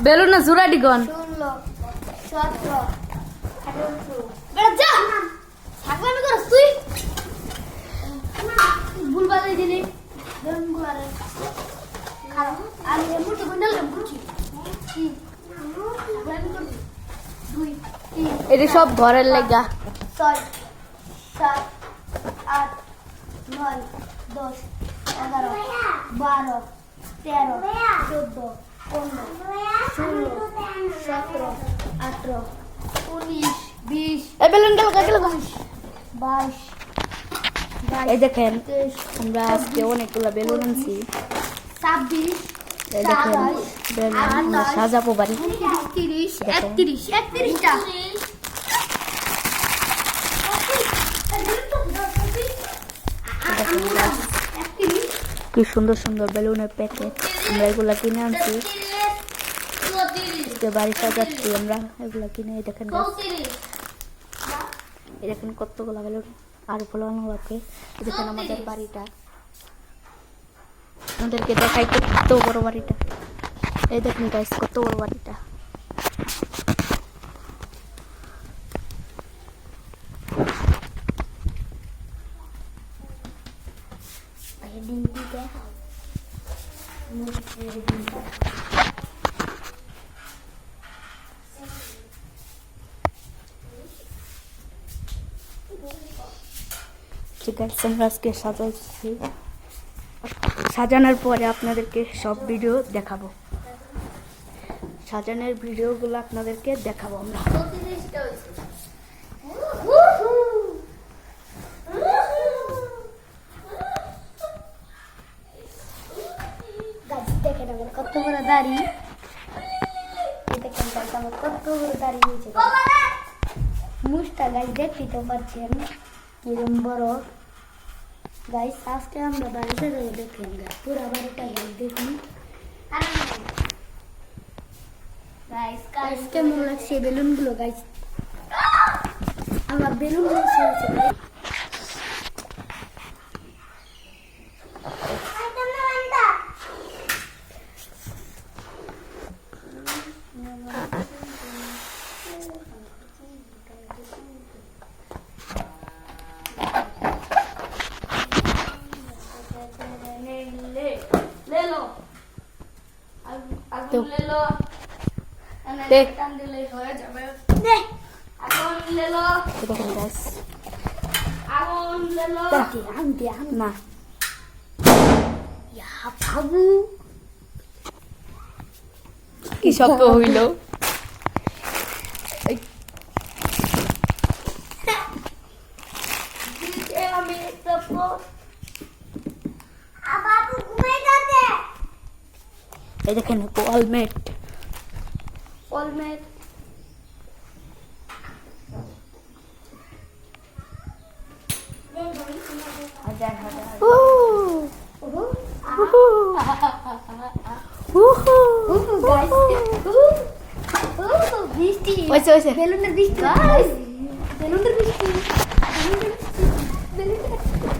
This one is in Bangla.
বেলুন না জোড়াটি গন ভুল বাজাই দিলি এটা সব ঘরের লেগা 6 7 8 9 10 11 12 13 14 15 16 17 18 19 এই বেলুন গেল 20 এই দেখেন আমরা আজকে অনেকগুলা বেলুন আনছি 26 এই দেখেন বেলুন আমরা সাজাবো বাড়ি 30 31 টা কি সুন্দর সুন্দর বেলুনের প্যাকেট আমরা এগুলা কিনে আনছি বাড়ি সাজাচ্ছি আমরা এগুলা কিনে এই দেখেন এই দেখেন কতগুলা বেলুন আর ফলানো লাগবে এই দেখেন আমাদের বাড়িটা আমাদেরকে দেখাই কত বড় বাড়িটা এই দেখেন গাইস কত বড় বাড়িটা ঠিক আছে আমরা আজকে সাজাচ্ছি সাজানোর পরে আপনাদেরকে সব ভিডিও দেখাবো সাজানোর ভিডিওগুলো আপনাদেরকে দেখাবো আমরা দেখেন আমার কত বড় দাড়ি দেখেন আমার কত বড় দাড়ি হয়েছে মুখটা গাইস দেখতে তো পাচ্ছেন কিরম বড় গাইস আজকে আমরা বাড়িতে যাবো দেখেন পুরো বাড়িটা গাইস দেখুন গাইস কেমন লাগছে বেলুন গুলো গাইস আমার বেলুন গুলো ছেড়েছে না কি শব্দ হইল এই দেখেন ওয়ালমেট হাজার হাজার বৃষ্টি হয়েছে বেলুনের বৃষ্টি বেলুনের বৃষ্টি বেলুনের বৃষ্টি